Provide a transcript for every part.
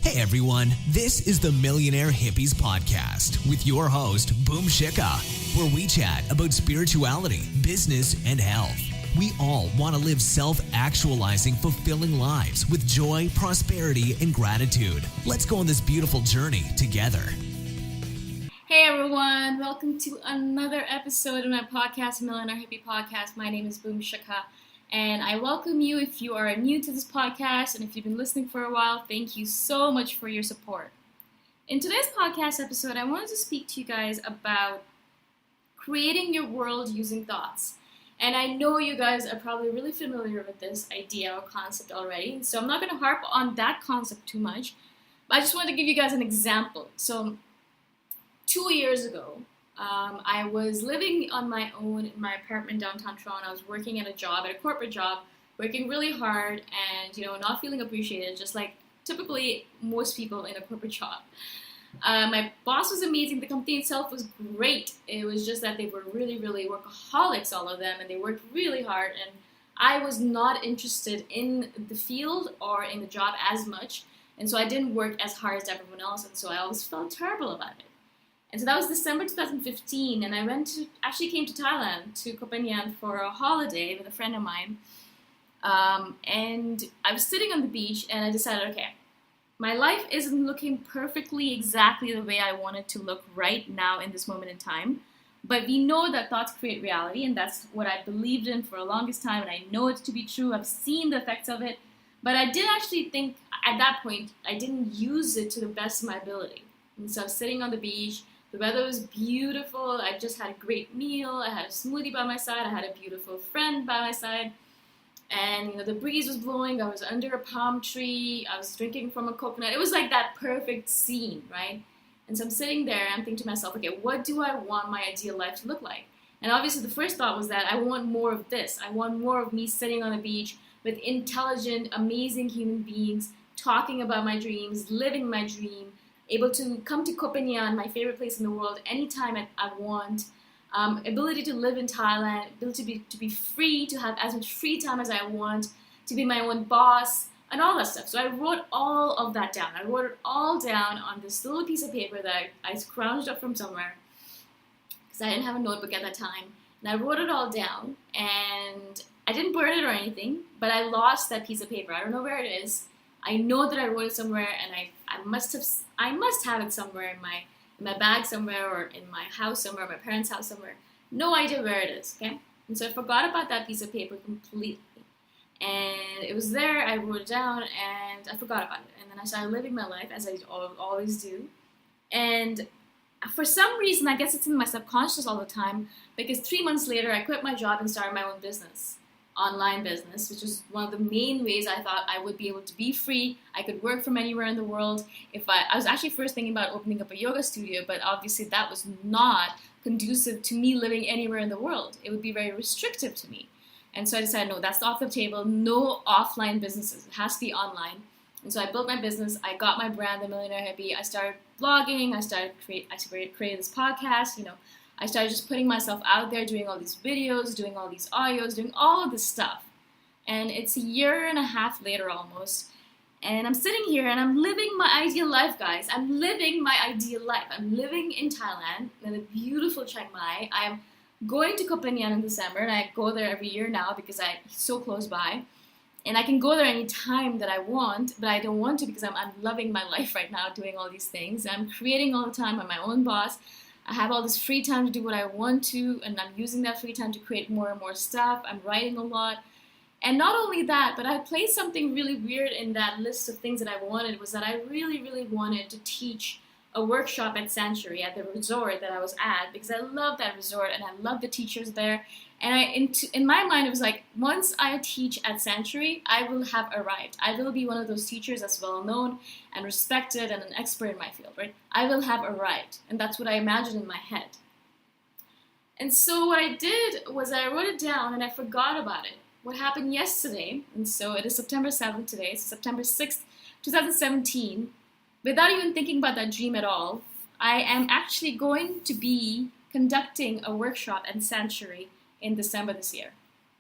Hey everyone, this is the Millionaire Hippies podcast with your host, Boom Shikha, where we chat about spirituality, business, and health. We all want to live self-actualizing, fulfilling lives with joy, prosperity, and gratitude. Let's go on this beautiful journey together. Hey everyone, welcome to another episode of my podcast, Millionaire Hippie Podcast. My name is Boom Shikha, and I welcome you if you are new to this podcast, and if you've been listening for a while, thank you so much for your support. In today's podcast episode, I wanted to speak to you guys about creating your world using thoughts. And I know you guys are probably really familiar with this idea or concept already, so I'm not going to harp on that concept too much, but I just wanted to give you guys an example. So 2 years ago, I was living on my own in my apartment downtown Toronto. I was working at a corporate job, working really hard and, not feeling appreciated, just like typically most people in a corporate job. My boss was amazing. The company itself was great. It was just that they were really, really workaholics, all of them, and they worked really hard. And I was not interested in the field or in the job as much. And so I didn't work as hard as everyone else. And so I always felt terrible about it. And so that was December 2015, and I came to Thailand, to Koh Phangan for a holiday with a friend of mine. And I was sitting on the beach, and I decided, okay, my life isn't looking perfectly exactly the way I want it to look right now in this moment in time. But we know that thoughts create reality, and that's what I believed in for the longest time, and I know it to be true. I've seen the effects of it. But I did actually think, at that point, I didn't use it to the best of my ability. And so I was sitting on the beach. The weather was beautiful. I just had a great meal. I had a smoothie by my side. I had a beautiful friend by my side. And, the breeze was blowing. I was under a palm tree. I was drinking from a coconut. It was like that perfect scene, right? And so I'm sitting there and I'm thinking to myself, okay, what do I want my ideal life to look like? And obviously the first thought was that I want more of this. I want more of me sitting on the beach with intelligent, amazing human beings, talking about my dreams, living my dream, able to come to Koh Phangan, my favorite place in the world, anytime I want. Ability to live in Thailand, ability to be free, to have as much free time as I want, to be my own boss, and all that stuff. So I wrote all of that down. I wrote it all down on this little piece of paper that I scrounged up from somewhere, because I didn't have a notebook at that time. And I wrote it all down, and I didn't burn it or anything, but I lost that piece of paper. I don't know where it is. I know that I wrote it somewhere, and I must have it somewhere in my bag somewhere, or in my house somewhere, my parents' house somewhere. No idea where it is, okay? And so I forgot about that piece of paper completely. And it was there, I wrote it down, and I forgot about it. And then I started living my life, as I always do. And for some reason, I guess it's in my subconscious all the time, because 3 months later, I quit my job and started my own business. Online business, which is one of the main ways I thought I would be able to be free. I could work from anywhere in the world. I was actually first thinking about opening up a yoga studio, but obviously that was not conducive to me living anywhere in the world. It would be very restrictive to me. And so I decided, no, that's off the table. No offline businesses. It has to be online. And so I built my business. I got my brand, The Millionaire Hippie. I started blogging. I created this podcast, I started just putting myself out there, doing all these videos, doing all these audios, doing all of this stuff. And it's a year and a half later almost. And I'm sitting here and I'm living my ideal life, guys. I'm living my ideal life. I'm living in Thailand, in the beautiful Chiang Mai. I'm going to Koh Phangan in December, and I go there every year now because it's so close by. And I can go there any time that I want, but I don't want to because I'm loving my life right now, doing all these things. I'm creating all the time. I'm my own boss. I have all this free time to do what I want to, and I'm using that free time to create more and more stuff. I'm writing a lot. And not only that, but I placed something really weird in that list of things that I wanted, was that I really, really wanted to teach a workshop at Sanctuary, at the resort that I was at, because I love that resort and I love the teachers there. And in my mind, it was like, once I teach at Sanctuary, I will have arrived. I will be one of those teachers that's well known and respected and an expert in my field, right? I will have arrived. And that's what I imagined in my head. And so what I did was I wrote it down and I forgot about it. What happened yesterday, and so it is September 7th today, so September 6th, 2017, without even thinking about that dream at all, I am actually going to be conducting a workshop at Sanctuary in December this year.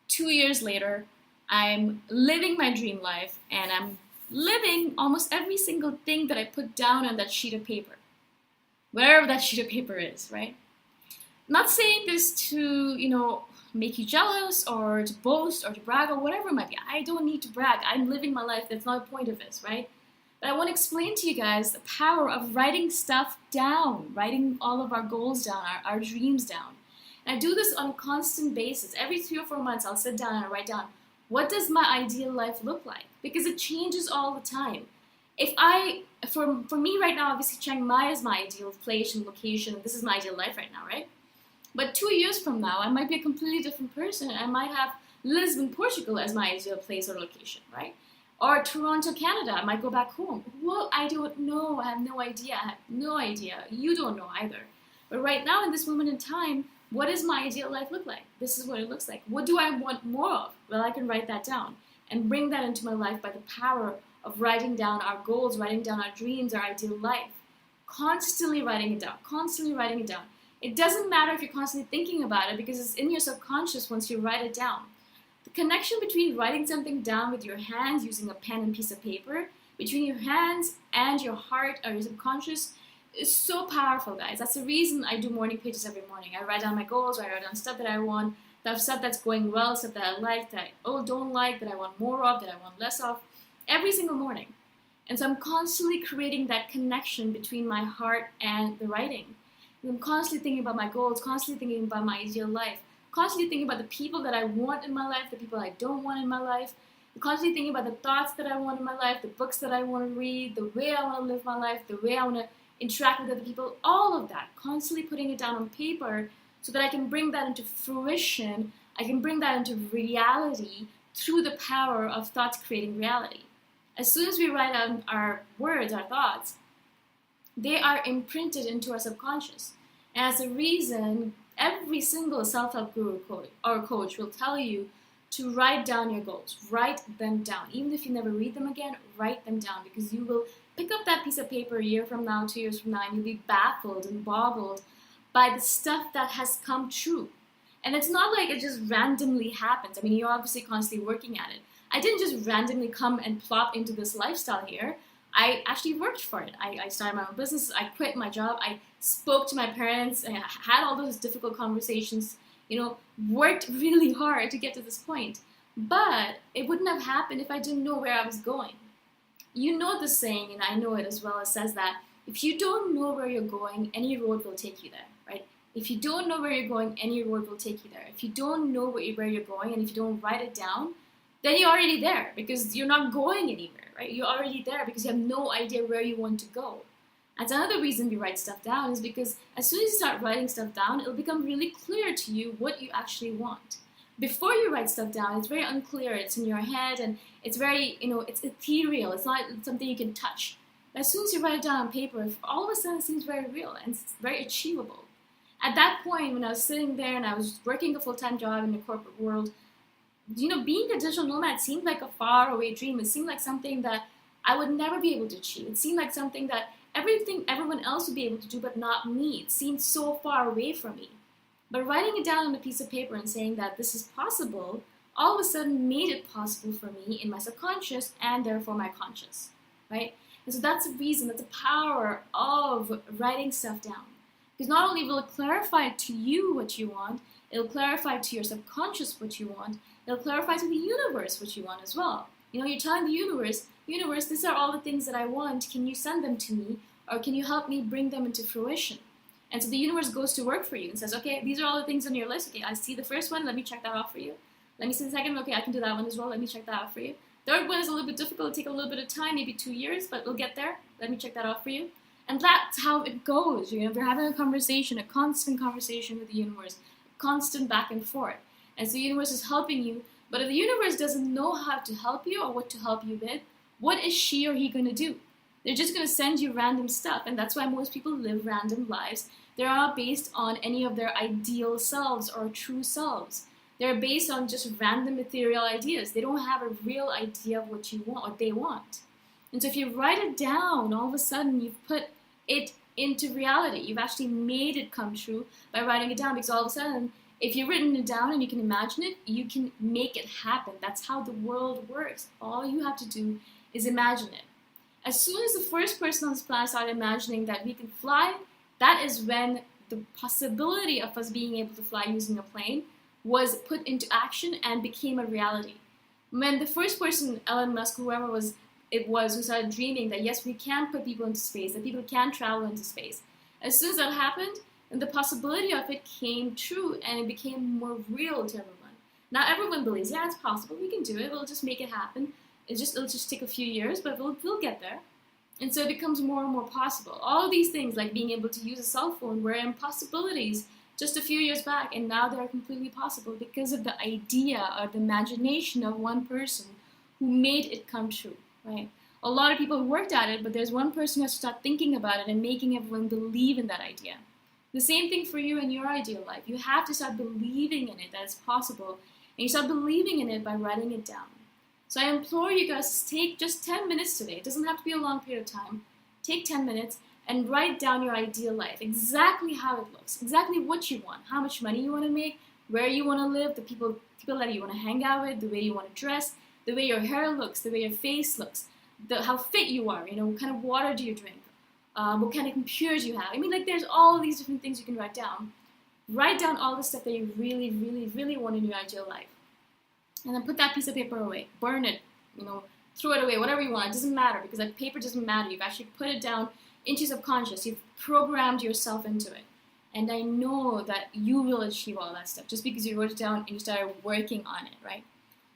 2 years later, I'm living my dream life, and I'm living almost every single thing that I put down on that sheet of paper, wherever that sheet of paper is, right? I'm not saying this to, make you jealous or to boast or to brag or whatever it might be. I don't need to brag. I'm living my life. That's not the point of this, right? But I want to explain to you guys the power of writing stuff down, writing all of our goals down, our dreams down. And I do this on a constant basis. Every 3 or 4 months, I'll sit down and I'll write down, what does my ideal life look like? Because it changes all the time. For me right now, obviously Chiang Mai is my ideal place and location. This is my ideal life right now, right? But 2 years from now, I might be a completely different person. I might have Lisbon, Portugal as my ideal place or location, right? Or Toronto, Canada. I might go back home. Well, I don't know. I have no idea. You don't know either. But right now, in this moment in time, what does my ideal life look like? This is what it looks like. What do I want more of? Well, I can write that down and bring that into my life by the power of writing down our goals, writing down our dreams, our ideal life. Constantly writing it down. Constantly writing it down. It doesn't matter if you're constantly thinking about it because it's in your subconscious once you write it down. The connection between writing something down with your hands using a pen and piece of paper, between your hands and your heart or your subconscious is so powerful, guys. That's the reason I do morning pages every morning. I write down my goals, I write down stuff that I want, stuff that's going well, stuff that I like, that I don't like, that I want more of, that I want less of, every single morning. And so I'm constantly creating that connection between my heart and the writing. And I'm constantly thinking about my goals, constantly thinking about my ideal life, constantly thinking about the people that I want in my life, the people I don't want in my life, constantly thinking about the thoughts that I want in my life, the books that I want to read, the way I want to live my life, the way I want to interact with other people, all of that, constantly putting it down on paper so that I can bring that into fruition, I can bring that into reality through the power of thoughts creating reality. As soon as we write down our words, our thoughts, they are imprinted into our subconscious. And as a reason, every single self-help guru or coach will tell you to write down your goals. Write them down. Even if you never read them again, write them down because you will pick up that piece of paper a year from now, 2 years from now, and you'll be baffled and boggled by the stuff that has come true. And it's not like it just randomly happens. I mean, you're obviously constantly working at it. I didn't just randomly come and plop into this lifestyle here. I actually worked for it. I started my own business. I quit my job. I spoke to my parents. I had all those difficult conversations, worked really hard to get to this point. But it wouldn't have happened if I didn't know where I was going. You know the saying, and I know it as well, it says that if you don't know where you're going, any road will take you there, right? If you don't know where you're going, any road will take you there. If you don't know where you're going, and if you don't write it down, then you're already there because you're not going anywhere, right? You're already there because you have no idea where you want to go. That's another reason we write stuff down is because as soon as you start writing stuff down, it'll become really clear to you what you actually want. Before you write stuff down, it's very unclear. It's in your head and it's very, it's ethereal. It's not something you can touch. But as soon as you write it down on paper, all of a sudden it seems very real and it's very achievable. At that point, when I was sitting there and I was working a full-time job in the corporate world, being a digital nomad seemed like a faraway dream. It seemed like something that I would never be able to achieve. It seemed like something that everyone else would be able to do, but not me. It seemed so far away from me. But writing it down on a piece of paper and saying that this is possible, all of a sudden made it possible for me in my subconscious and therefore my conscious, right? And so that's the reason, that's the power of writing stuff down. Because not only will it clarify to you what you want, it'll clarify to your subconscious what you want, it'll clarify to the universe what you want as well. You're telling the universe, these are all the things that I want, can you send them to me, or can you help me bring them into fruition? And so the universe goes to work for you and says, okay, these are all the things on your list. Okay, I see the first one, let me check that off for you. Let me see the second, okay, I can do that one as well, let me check that out for you. Third one is a little bit difficult, it'll take a little bit of time, maybe 2 years, but we'll get there. Let me check that out for you. And that's how it goes. If you're having a conversation, a constant conversation with the universe, constant back and forth. And so the universe is helping you, but if the universe doesn't know how to help you or what to help you with, what is she or he going to do? They're just going to send you random stuff, and that's why most people live random lives. They're not based on any of their ideal selves or true selves. They're based on just random ethereal ideas. They don't have a real idea of what you want, what they want. And so if you write it down, all of a sudden you've put it into reality. You've actually made it come true by writing it down, because all of a sudden, if you've written it down and you can imagine it, you can make it happen. That's how the world works. All you have to do is imagine it. As soon as the first person on this planet started imagining that we can fly, that is when the possibility of us being able to fly using a plane was put into action and became a reality. When the first person, Elon Musk, whoever it was who started dreaming that yes, we can put people into space, that people can travel into space, as soon as that happened, then the possibility of it came true and it became more real to everyone. Now everyone believes, yeah, it's possible, we can do it, we'll just make it happen. It'll just take a few years, but we'll get there. And so it becomes more and more possible. All of these things, like being able to use a cell phone, were impossibilities just a few years back, and now they're completely possible because of the idea or the imagination of one person who made it come true, right? A lot of people worked at it, but there's one person who has to start thinking about it and making everyone believe in that idea. The same thing for you and your ideal life. You have to start believing in it that it's possible, and you start believing in it by writing it down. So I implore you guys to take just 10 minutes today. It doesn't have to be a long period of time. Take 10 minutes and write down your ideal life, exactly how it looks, exactly what you want, how much money you want to make, where you want to live, the people that you want to hang out with, the way you want to dress, the way your hair looks, the way your face looks, how fit you are, what kind of water do you drink, what kind of computers you have. I mean, like, there's all these different things you can write down. Write down all the stuff that you really, really, really want in your ideal life. And then put that piece of paper away. Burn it, throw it away, whatever you want. It doesn't matter, because like paper doesn't matter. You've actually put it down into subconscious. You've programmed yourself into it. And I know that you will achieve all that stuff just because you wrote it down and you started working on it, right?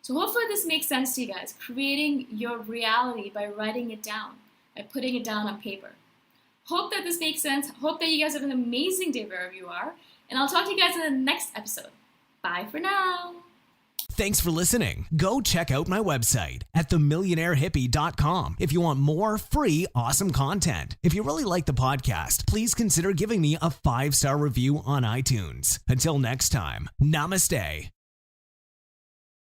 So hopefully this makes sense to you guys. Creating your reality by writing it down, by putting it down on paper. Hope that this makes sense. Hope that you guys have an amazing day wherever you are. And I'll talk to you guys in the next episode. Bye for now. Thanks for listening. Go check out my website at themillionairehippie.com if you want more free, awesome content. If you really like the podcast, please consider giving me a 5-star review on iTunes. Until next time, namaste.